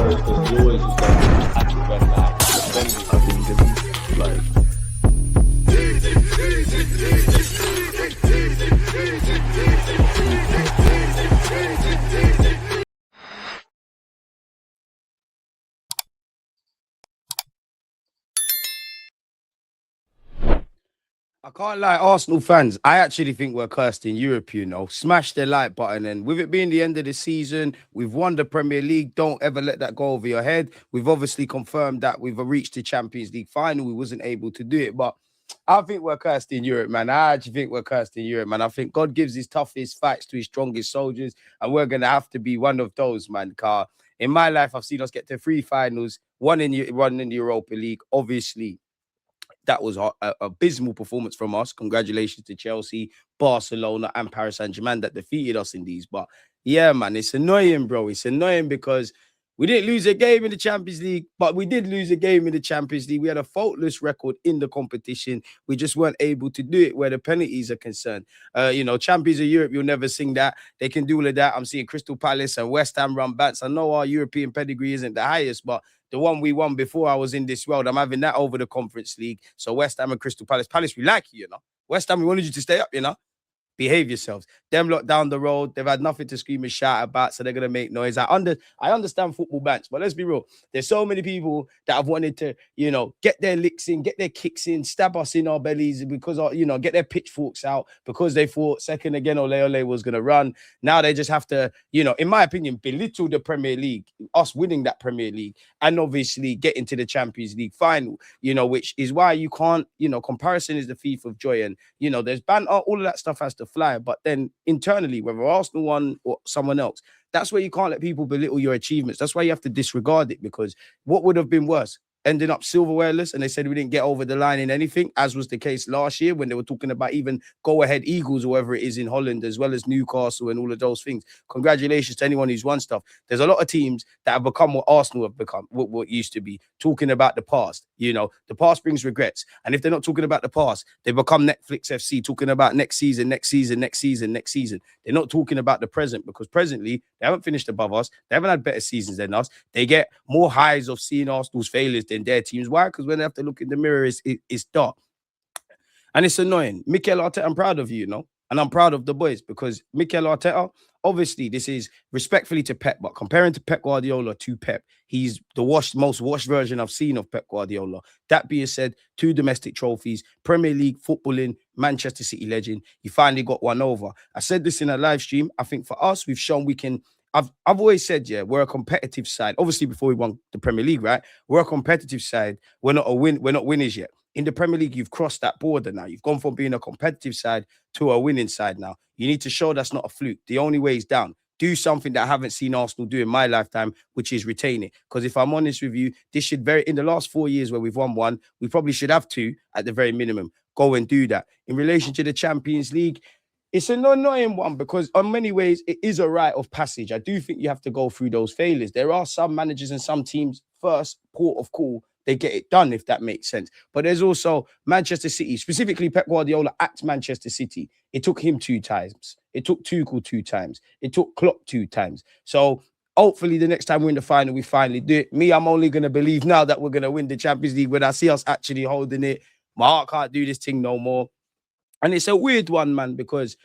because he always just got happy when like defending. I think like I can't lie, Arsenal fans, I actually think we're cursed in Europe, you know. Smash the like button. And with it being the end of the season, we've won the Premier League. Don't ever let that go over your head. We've obviously confirmed that we've reached the Champions League final. We wasn't able to do it, but I think we're cursed in Europe, man. I actually think we're cursed in Europe, man. I think God gives his toughest fights to his strongest soldiers, and we're going to have to be one of those, man. Car in my life, I've seen us get to 3 finals, one in the Europa League, obviously. That was an abysmal performance from us. Congratulations to Chelsea, Barcelona, and Paris Saint-Germain that defeated us in these. But yeah, man, it's annoying, bro. It's annoying because we didn't lose a game in the Champions League, but we did lose a game in the Champions League. We had a faultless record in the competition. We just weren't able to do it where the penalties are concerned. Champions of Europe, you'll never sing that. They can do all of that. I'm seeing Crystal Palace and West Ham run bats. I know our European pedigree isn't the highest, but the one we won before I was in this world, I'm having that over the Conference League. So West Ham and Crystal Palace. Palace, we like you, you know. West Ham, we wanted you to stay up, you know. Behave yourselves. Them lot down the road, they've had nothing to scream and shout about, so they're gonna make noise. I understand football bans, but let's be real. There's so many people that have wanted to, you know, get their licks in, get their kicks in, stab us in our bellies because, you know, get their pitchforks out because they thought second again Ole Ole was gonna run. Now they just have to, you know, in my opinion, belittle the Premier League, us winning that Premier League, and obviously get into the Champions League final. You know, which is why you can't, you know, comparison is the thief of joy, and you know, there's banter, all of that stuff has to fly, but then internally, whether Arsenal won or someone else, that's where you can't let people belittle your achievements. That's why you have to disregard it, because what would have been worse? Ending up silverwareless, and they said we didn't get over the line in anything, as was the case last year when they were talking about even go-ahead Eagles or whatever it is in Holland, as well as Newcastle and all of those things. Congratulations to anyone who's won stuff. There's a lot of teams that have become what Arsenal have become, what used to be, talking about the past. You know, the past brings regrets. And if they're not talking about the past, they become Netflix FC, talking about next season, next season, next season, next season. They're not talking about the present, because presently they haven't finished above us. They haven't had better seasons than us. They get more highs of seeing Arsenal's failures than their teams. Why? Because when they have to look in the mirror, it's dark. And it's annoying. Mikel Arteta, I'm proud of you, you know, and I'm proud of the boys, because Mikel Arteta, obviously, this is respectfully to Pep, but comparing to Pep Guardiola to Pep, he's the most washed version I've seen of Pep Guardiola. That being said, 2 domestic trophies, Premier League footballing, Manchester City legend. He finally got one over. I said this in a live stream. I think for us, we've shown we can. I've always said, yeah, we're a competitive side. Obviously, before we won the Premier League, right? We're a competitive side. We're not winners yet. In the Premier League, you've crossed that border now. You've gone from being a competitive side to a winning side now. You need to show that's not a fluke. The only way is down. Do something that I haven't seen Arsenal do in my lifetime, which is retain it. Because if I'm honest with you, this should in the last 4 years where we've won one, we probably should have 2 at the very minimum. Go and do that. In relation to the Champions League, it's an annoying one, because in many ways, it is a rite of passage. I do think you have to go through those failures. There are some managers and some teams, first port of call, they get it done, if that makes sense. But there's also Manchester City, specifically Pep Guardiola at Manchester City. It took him 2 times. It took Tuchel 2 times. It took Klopp 2 times. So hopefully the next time we're in the final, we finally do it. Me, I'm only going to believe now that we're going to win the Champions League when I see us actually holding it. My heart can't do this thing no more. And it's a weird one, man, because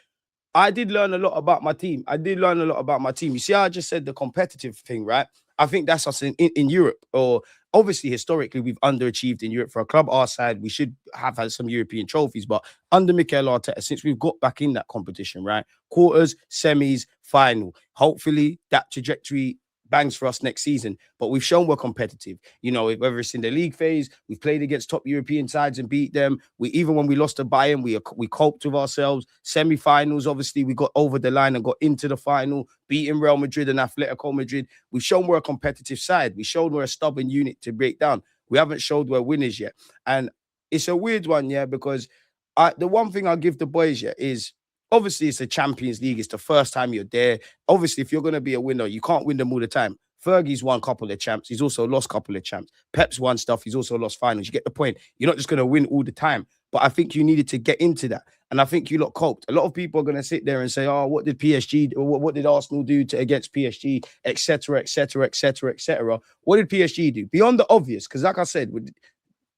I did learn a lot about my team. You see how I just said the competitive thing, right? I think that's us in Europe. Or obviously, historically, we've underachieved in Europe. For a club our side, we should have had some European trophies. But under Mikel Arteta, since we've got back in that competition, right? Quarters, semis, final. Hopefully, that trajectory bangs for us next season. But we've shown we're competitive. You know, whether it's in the league phase, we've played against top European sides and beat them. Even when we lost to Bayern, we coped with ourselves. Semi-finals, obviously, we got over the line and got into the final, beating Real Madrid and Atletico Madrid. We've shown we're a competitive side. We showed we're a stubborn unit to break down. We haven't showed we're winners yet. And it's a weird one, yeah, because the one thing I'll give the boys, yeah, is obviously it's a Champions League. It's the first time you're there. Obviously, if you're going to be a winner, you can't win them all the time. Fergie's won a couple of champs. He's also lost a couple of champs. Pep's won stuff. He's also lost finals. You get the point. You're not just going to win all the time. But I think you needed to get into that. And I think you lot coped. A lot of people are going to sit there and say, oh, what did PSG, what did Arsenal do against PSG, etc., etc., etc., etc. What did PSG do? Beyond the obvious, because like I said,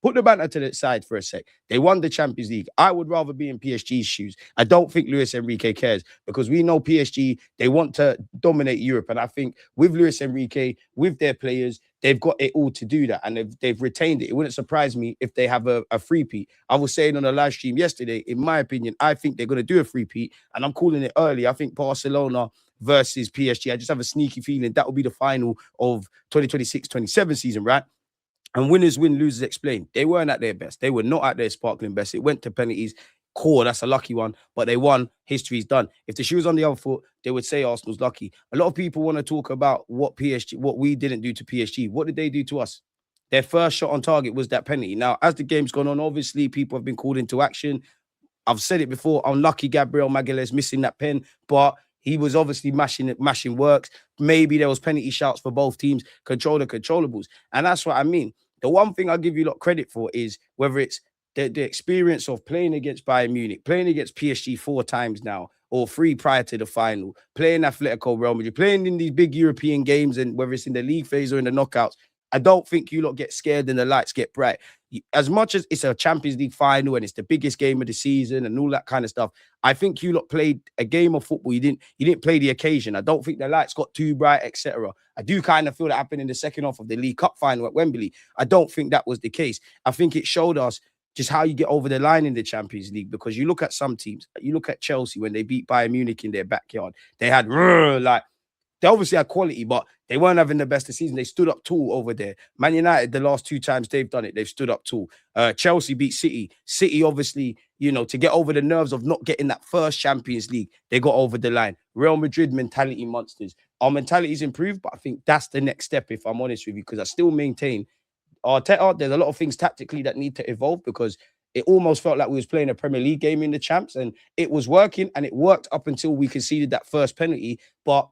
put the banter to the side for a sec. They won the Champions League. I would rather be in PSG's shoes. I don't think Luis Enrique cares because we know PSG, they want to dominate Europe. And I think with Luis Enrique, with their players, they've got it all to do that. And they've retained it. It wouldn't surprise me if they have a three-peat. I was saying on a live stream yesterday, in my opinion, I think they're going to do a three-peat. And I'm calling it early. I think Barcelona versus PSG. I just have a sneaky feeling that will be the final of 2026-27 season, right? And winners win, losers explain. They weren't at their best. They were not at their sparkling best. It went to penalties. Core, that's a lucky one. But they won. History's done. If the shoe was on the other foot, they would say Arsenal's lucky. A lot of people want to talk about what we didn't do to PSG. What did they do to us? Their first shot on target was that penalty. Now, as the game's gone on, obviously, people have been called into action. I've said it before. Unlucky Gabriel Magalhaes missing that pen, but he was obviously mashing works. Maybe there was penalty shouts for both teams. Control the controllables. And that's what I mean. The one thing I'll give you a lot of credit for is whether it's the experience of playing against Bayern Munich, playing against PSG 4 times now, or 3 prior to the final, playing Atletico Real Madrid, playing in these big European games, and whether it's in the league phase or in the knockouts, I don't think you lot get scared and the lights get bright. As much as it's a Champions League final and it's the biggest game of the season and all that kind of stuff, I think you lot played a game of football. You didn't play the occasion. I don't think the lights got too bright, etc. I do kind of feel that happened in the second half of the League Cup final at Wembley. I don't think that was the case. I think it showed us just how you get over the line in the Champions League, because you look at some teams, you look at Chelsea when they beat Bayern Munich in their backyard, they had they obviously had quality, but they weren't having the best of the season. They stood up tall over there. Man United, the last 2 times they've done it, they've stood up tall. Chelsea beat City. City, obviously, to get over the nerves of not getting that first Champions League, they got over the line. Real Madrid, mentality monsters. Our mentality's improved, but I think that's the next step, if I'm honest with you, because I still maintain Arteta, there's a lot of things tactically that need to evolve, because it almost felt like we was playing a Premier League game in the champs, and it was working, and it worked up until we conceded that first penalty. But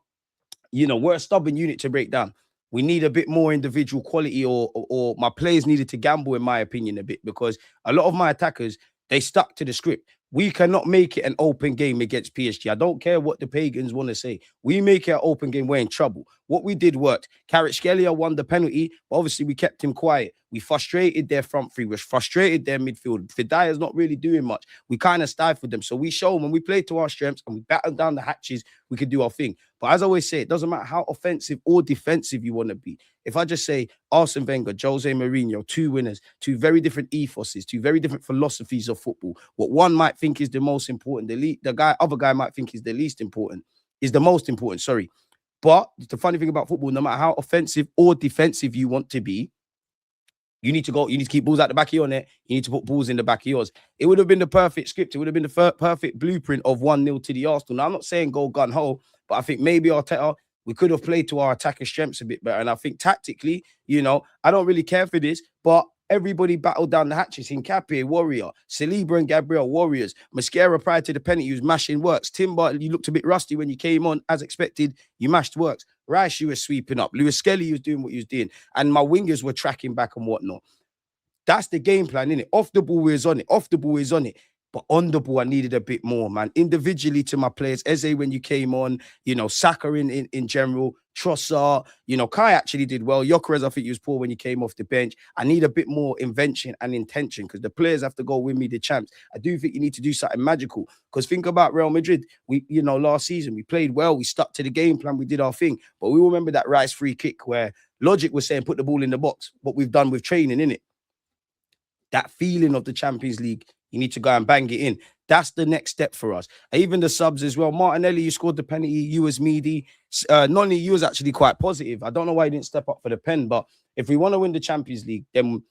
we're a stubborn unit to break down. We need a bit more individual quality, or my players needed to gamble, in my opinion, a bit, because a lot of my attackers, they stuck to the script. We cannot make it an open game against PSG. I don't care what the pagans want to say. We make it an open game, we're in trouble. What we did worked. Kvaratskhelia won the penalty, but obviously we kept him quiet. We frustrated their front three. We frustrated their midfield. Fidaya's not really doing much. We kind of stifled them. So we show them when we play to our strengths and we batten down the hatches, we can do our thing. But as I always say, it doesn't matter how offensive or defensive you want to be. If I just say Arsene Wenger, Jose Mourinho, 2 winners, 2 very different ethoses, 2 very different philosophies of football. What one might think is the most important, the other guy might think is the least important, is the most important, sorry. But the funny thing about football, no matter how offensive or defensive you want to be, you need to keep balls out the back of your net. You need to put balls in the back of yours. It would have been the perfect script. It would have been the perfect blueprint of 1-0 to the Arsenal. Now, I'm not saying go gun-ho, but I think maybe Arteta, we could have played to our attacking strengths a bit better. And I think tactically, I don't really care for this, but everybody battled down the hatches. Hincapié, warrior. Saliba and Gabriel, warriors. Mosquera, prior to the penalty, he was mashing works. Timber, you looked a bit rusty when you came on. As expected, you mashed works. Rice, you were sweeping up. Lewis Skelly was doing what he was doing. And my wingers were tracking back and whatnot. That's the game plan, innit? Off the ball, we was on it. Off the ball, is on it. But on the ball, I needed a bit more, man. Individually to my players, Eze when you came on, Saka in general, Trossard, Kai actually did well. Gyökeres, I think he was poor when he came off the bench. I need a bit more invention and intention, because the players have to go win me the champs. I do think you need to do something magical, because think about Real Madrid. We, last season, we played well. We stuck to the game plan. We did our thing. But we remember that Rice free kick where Logic was saying, put the ball in the box. What we've done with training, innit? That feeling of the Champions League, you need to go and bang it in. That's the next step for us. Even the subs as well. Martinelli, you scored the penalty. You was meaty. Noni, you was actually quite positive. I don't know why he didn't step up for the pen, but if we want to win the Champions League, then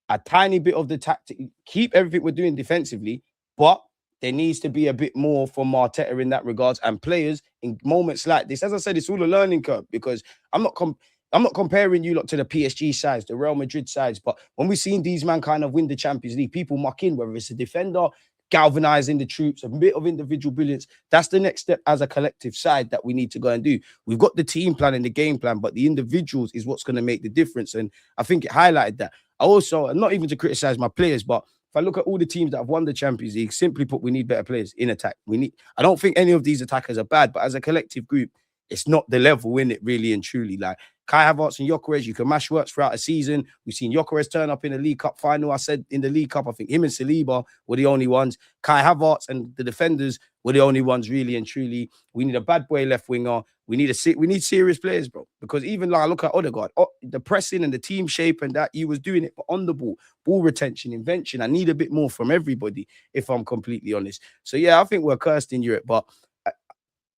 a tiny bit of the tactic, keep everything we're doing defensively, but there needs to be a bit more from Arteta in that regards, and players in moments like this. As I said, it's all a learning curve, because I'm not comparing you lot to the PSG sides, the Real Madrid sides, but when we've seen these men kind of win the Champions League, people muck in, whether it's a defender, galvanizing the troops, a bit of individual brilliance. That's the next step as a collective side that we need to go and do. We've got the team plan and the game plan, but the individuals is what's going to make the difference. And I think it highlighted that. I also, not even to criticize my players, but if I look at all the teams that have won the Champions League, simply put, we need better players in attack. I don't think any of these attackers are bad, but as a collective group, it's not the level in it, really and truly. Like Kai Havertz and Gyökeres, you can mash works throughout a season. We've seen Gyökeres turn up in the League Cup final. I said in the League Cup, I think him and Saliba were the only ones. Kai Havertz and the defenders were the only ones, really and truly. We need a bad boy left winger. We need serious players, bro. Because even like I look at Odegaard, the pressing and the team shape and that, he was doing it, but on the ball retention, invention. I need a bit more from everybody, if I'm completely honest. So yeah, I think we're cursed in Europe, but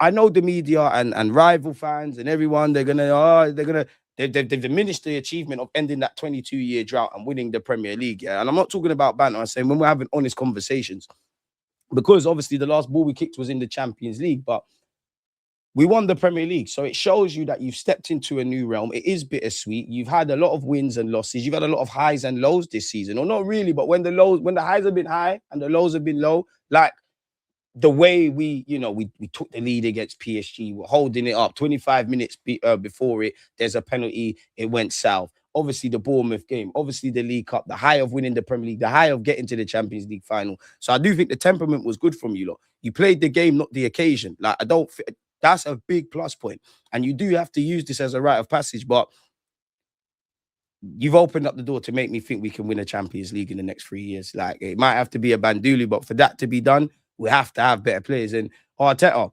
I know the media and rival fans and everyone, they've diminished the achievement of ending that 22-year drought and winning the Premier League. Yeah? And I'm not talking about banter. I'm saying when we're having honest conversations, because obviously the last ball we kicked was in the Champions League, but we won the Premier League. So it shows you that you've stepped into a new realm. It is bittersweet. You've had a lot of wins and losses. You've had a lot of highs and lows this season. Or not really, but when the highs have been high and the lows have been low, like the way we took the lead against PSG, we're holding it up 25 minutes before there's a penalty, it went south. Obviously, the Bournemouth game, obviously the League Cup, the high of winning the Premier League, the high of getting to the Champions League final. So I do think the temperament was good from you lot. You played the game, not the occasion. Like that's a big plus point. And you do have to use this as a rite of passage, but you've opened up the door to make me think we can win a Champions League in the next 3 years. Like it might have to be a Banduli, but for that to be done, we have to have better players. And Arteta,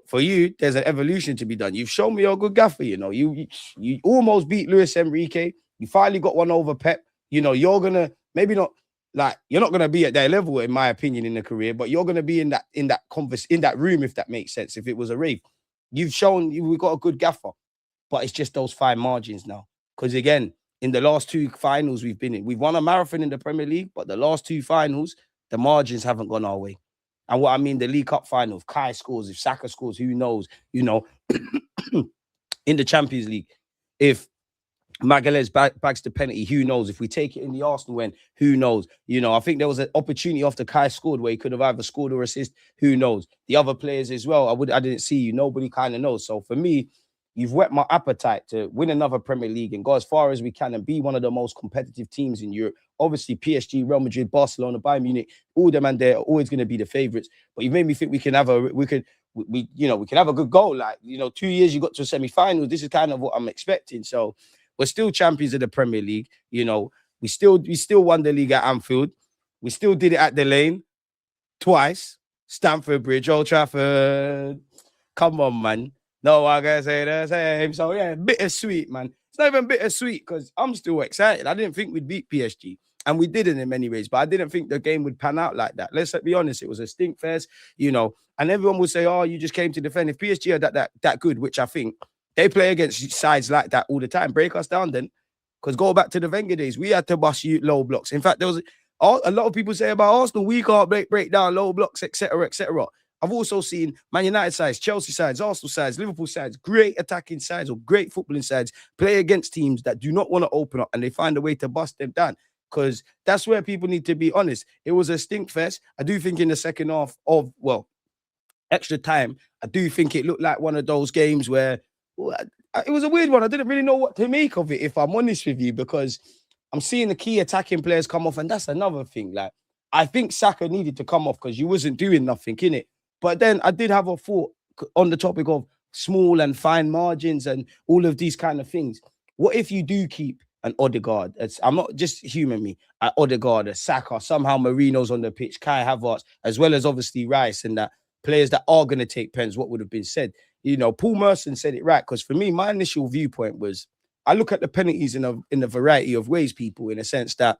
for you, there's an evolution to be done. You've shown me you're a good gaffer. You almost beat Luis Enrique. You finally got one over Pep. You're gonna maybe not you're not gonna be at their level, in my opinion, in the career, but you're gonna be in that room, if that makes sense. If it was a rave, you've shown we've got a good gaffer, but it's just those fine margins now. Because again, in the last two finals we've been in, we've won a marathon in the Premier League, but the last two finals, the margins haven't gone our way. And what I mean, the League Cup final, if Kai scores, if Saka scores, who knows? In the Champions League, if Magalhaes bags the penalty, who knows? If we take it in the Arsenal end, who knows? I think there was an opportunity after Kai scored where he could have either scored or assist. Who knows? The other players as well, I didn't see you. Nobody kind of knows. So for me, you've whet my appetite to win another Premier League and go as far as we can and be one of the most competitive teams in Europe. Obviously, PSG, Real Madrid, Barcelona, Bayern Munich, all them and they're always going to be the favourites. But you've made me think we can have a good goal. 2 years you got to semi-finals. This is kind of what I'm expecting. So we're still champions of the Premier League. We still won the league at Anfield. We still did it at the Lane twice. Stamford Bridge, Old Trafford. Come on, man. No, I gotta say the same. So yeah, bittersweet, man. It's not even bittersweet because I'm still excited. I didn't think we'd beat PSG, and we didn't in many ways, but I didn't think the game would pan out like that. Let's be honest, it was a stink fest, and everyone would say, oh, you just came to defend. If PSG are that good, which I think they play against sides like that all the time, break us down then. Because go back to the Wenger days, we had to bust you low blocks. In fact, there was a lot of people say about Arsenal, we can't break down low blocks, etc., etc. I've also seen Man United sides, Chelsea sides, Arsenal sides, Liverpool sides, great attacking sides or great footballing sides play against teams that do not want to open up and they find a way to bust them down. Because that's where people need to be honest. It was a stink fest. I do think in the second half of, extra time, I do think it looked like one of those games where it was a weird one. I didn't really know what to make of it, if I'm honest with you, because I'm seeing the key attacking players come off, and that's another thing. I think Saka needed to come off because you wasn't doing nothing, innit? But then I did have a thought on the topic of small and fine margins and all of these kind of things. What if you do keep an Odegaard? I'm not just human me. Odegaard, a Saka, somehow Marino's on the pitch, Kai Havertz, as well as obviously Rice and that players that are going to take pens, what would have been said? Paul Merson said it right, because for me, my initial viewpoint was I look at the penalties in a variety of ways, people, in a sense that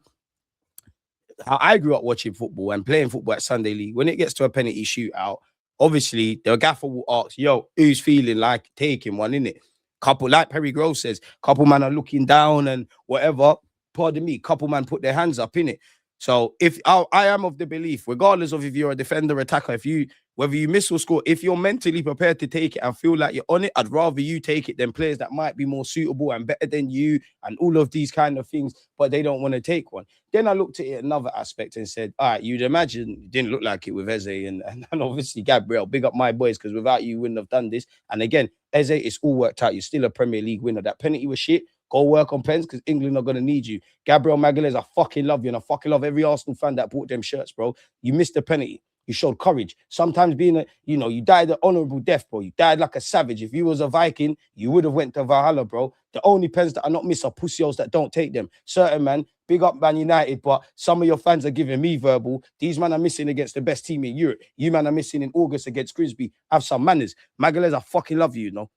how I grew up watching football and playing football at Sunday League, when it gets to a penalty shootout, obviously the gaffer will ask, yo, who's feeling like taking one, innit? Couple, like Perry Grove says, couple man are looking down and whatever, pardon me, couple man put their hands up, innit? So if I am of the belief, regardless of if you're a defender, attacker, if you Whether you miss or score, if you're mentally prepared to take it and feel like you're on it, I'd rather you take it than players that might be more suitable and better than you and all of these kind of things, but they don't want to take one. Then I looked at it another aspect and said, all right, you'd imagine it didn't look like it with Eze and obviously Gabriel. Big up my boys, because without you, wouldn't have done this. And again, Eze, it's all worked out. You're still a Premier League winner. That penalty was shit. Go work on pens because England are going to need you. Gabriel Magalhaes, I fucking love you, and I fucking love every Arsenal fan that bought them shirts, bro. You missed the penalty. You showed courage. Sometimes being you died an honorable death, bro. You died like a savage. If you was a Viking, you would have went to Valhalla, bro. The only pens that are not missed are pussios that don't take them. Certain man, big up Man United, but some of your fans are giving me verbal. These men are missing against the best team in Europe. You man are missing in August against Grimsby. Have some manners. Magalhaes, I fucking love you, you know.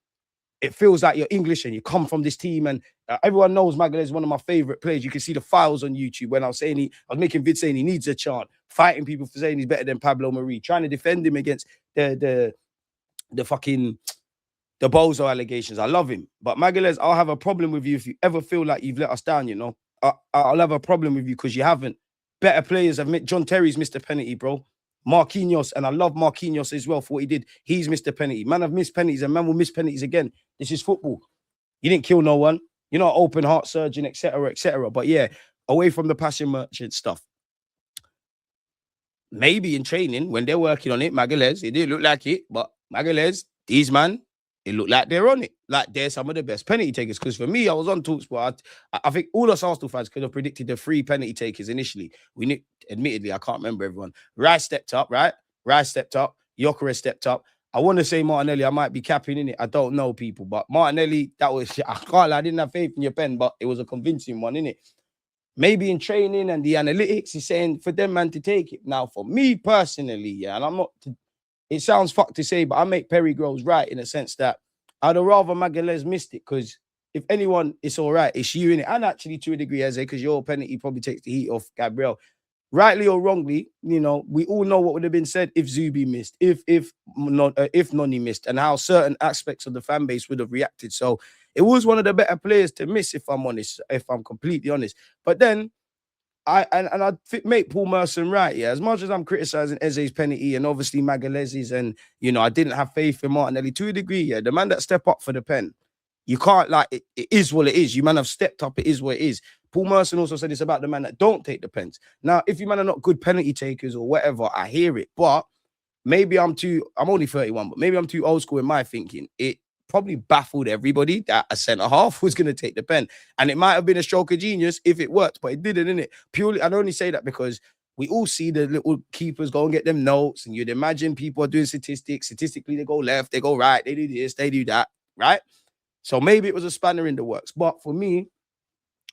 It feels like you're English and you come from this team, and everyone knows Magalhaes is one of my favorite players. You can see the files on YouTube when I was making vids saying he needs a chant, fighting people for saying he's better than Pablo Mari, trying to defend him against the Bozo allegations. I love him, but Magalhaes, I'll have a problem with you if you ever feel like you've let us down. You know, I'll have a problem with you because you haven't. Better players have missed. John Terry's missed a penalty, bro. Marquinhos, and I love Marquinhos as well for what he did. He's missed a penalty. Man have missed penalties, and man will miss penalties again. This is football. You didn't kill no one. You're not an open heart surgeon, etc., etc. But yeah, away from the passion merchant stuff. Maybe in training, when they're working on it, Magalhaes, it didn't look like it, but Magalhaes, these man, it looked like they're on it. Like they're some of the best penalty takers. Because for me, I was on TalkSport. I think all us Arsenal fans could have predicted the 3 penalty takers initially. Admittedly, I can't remember everyone. Rice stepped up, right? Rice stepped up. Gyökeres stepped up. I want to say Martinelli. I might be capping in it. I don't know, people. But Martinelli, that was shit. I didn't have faith in your pen, but it was a convincing one, innit? Maybe in training and the analytics, he's saying for them, man, to take it. Now, for me personally, yeah, and I'm not... It sounds fucked to say, but I make Perry Groves right in a sense that I'd have rather Magalhaes missed it, because if anyone, it's all right. It's you in it. And actually, to a degree, Eze, because your penalty probably takes the heat off Gabriel. Rightly or wrongly, you know, we all know what would have been said if Zubi missed, if Noni missed, and how certain aspects of the fan base would have reacted. So it was one of the better players to miss, if I'm honest, if I'm completely honest. But then I make Paul Merson right, yeah. As much as I'm criticizing Eze's penalty and obviously Magalhaes's, and you know, I didn't have faith in Martinelli to a degree, yeah. The man that step up for the pen, you can't it is what it is. You man have stepped up, it is what it is. Paul Merson also said it's about the man that don't take the pens. Now, if you man are not good penalty takers or whatever, I hear it, but maybe I'm only 31, but maybe I'm too old school in my thinking. It probably baffled everybody that a centre-half was going to take the pen. And it might have been a stroke of genius if it worked, but it didn't, innit? Purely, I'd only say that because we all see the little keepers go and get them notes, and you'd imagine people are doing statistics. Statistically, they go left, they go right, they do this, they do that, right? So maybe it was a spanner in the works. But for me,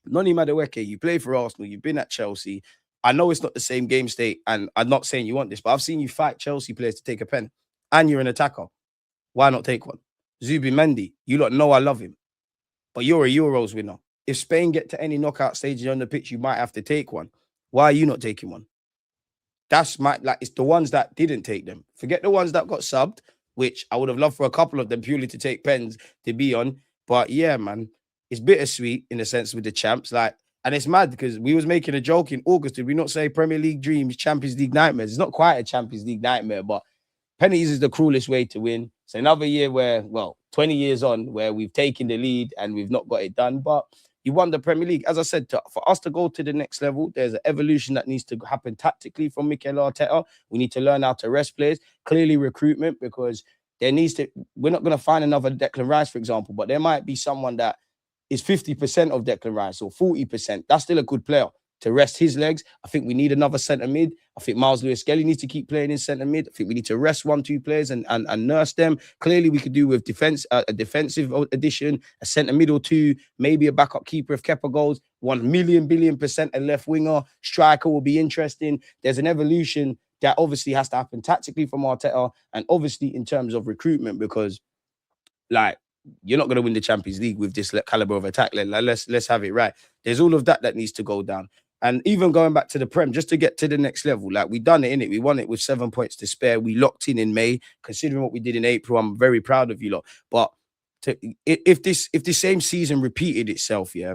Noni Madueke, you play for Arsenal, you've been at Chelsea. I know it's not the same game state, and I'm not saying you want this, but I've seen you fight Chelsea players to take a pen, and you're an attacker. Why not take one? Zubimendi, you lot know I love him, but you're a Euros winner. If Spain get to any knockout stages on the pitch, you might have to take one. Why are you not taking one? That's it's the ones that didn't take them. Forget the ones that got subbed, which I would have loved for a couple of them purely to take pens to be on. But yeah, man, it's bittersweet in a sense with the champs. And it's mad because we was making a joke in August. Did we not say Premier League dreams, Champions League nightmares? It's not quite a Champions League nightmare, but penalties is the cruelest way to win. It's another year where, 20 years on, where we've taken the lead and we've not got it done. But you won the Premier League. As I said, for us to go to the next level, there's an evolution that needs to happen tactically from Mikel Arteta. We need to learn how to rest players. Clearly recruitment, because we're not going to find another Declan Rice, for example, but there might be someone that is 50% of Declan Rice or 40%. That's still a good player to rest his legs. I think we need another centre mid. I think Miles Lewis-Skelly needs to keep playing in centre mid. I think we need to rest 1-2 players and nurse them. Clearly, we could do with a defensive addition, a centre mid or two, maybe a backup keeper if Kepa goes. 1 billion percent a left winger. Striker will be interesting. There's an evolution that obviously has to happen tactically from Arteta and obviously in terms of recruitment, because you're not going to win the Champions League with this caliber of attack. Let's have it right. There's all of that needs to go down. And even going back to the Prem, just to get to the next level, we done it, innit? We won it with 7 points to spare. We locked in May. Considering what we did in April, I'm very proud of you lot. But if this same season repeated itself, yeah,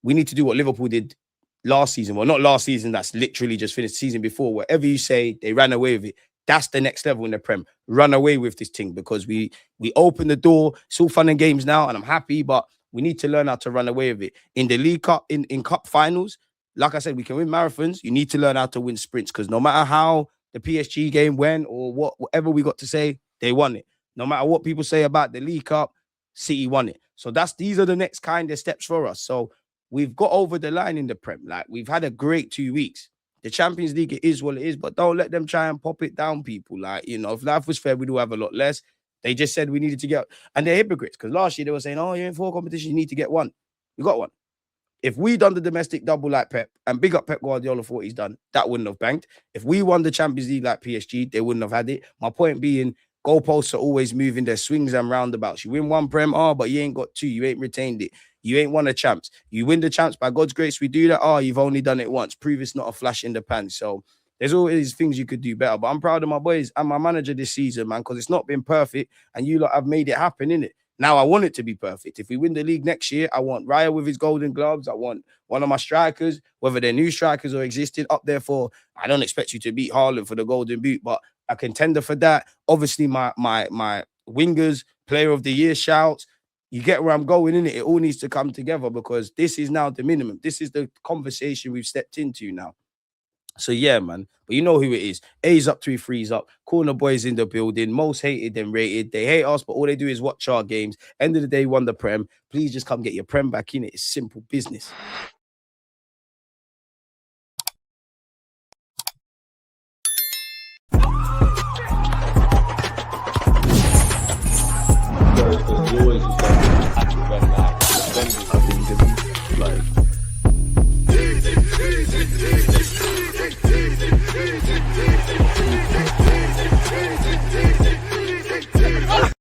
we need to do what Liverpool did last season. Well, not last season. That's literally just finished. Season before, whatever you say, they ran away with it. That's the next level in the Prem. Run away with this thing because we open the door. It's all fun and games now, and I'm happy, but we need to learn how to run away with it. In the League Cup, in cup finals, like I said, we can win marathons. You need to learn how to win sprints because no matter how the PSG game went or whatever we got to say, they won it. No matter what people say about the League Cup, City won it. So these are the next kind of steps for us. So we've got over the line in the Prem. Like, we've had a great 2 weeks. The Champions League, it is what it is, but don't let them try and pop it down, people. Like, you know, if life was fair, we do have a lot less. They just said we needed to get, and they're hypocrites because last year they were saying, oh, you're in 4 competitions, you need to get 1. We got 1. If we done the domestic double like Pep, and big up Pep Guardiola for what he's done, that wouldn't have banked. If we won the Champions League like PSG, they wouldn't have had it. My point being, goalposts are always moving, their swings and roundabouts. You win 1 Prem, but you ain't got 2. You ain't retained it. You ain't won a champs. You win the champs by God's grace. We do that. You've only done it once. Prove it's not a flash in the pan. So there's always things you could do better. But I'm proud of my boys and my manager this season, man, because it's not been perfect. And you lot have made it happen, innit? Now I want it to be perfect. If we win the league next year, I want Raya with his golden gloves. I want one of my strikers, whether they're new strikers or existing, up there for, I don't expect you to beat Haaland for the golden boot, but a contender for that. Obviously, my wingers, player of the year shouts. You get where I'm going, in it. It all needs to come together because this is now the minimum. This is the conversation we've stepped into now. So yeah, man. But you know who it is. A's up, 3 threes up. Corner boys in the building. Most hated and rated. They hate us, but all they do is watch our games. End of the day, won the Prem. Please just come get your Prem back in it. It's simple business. You always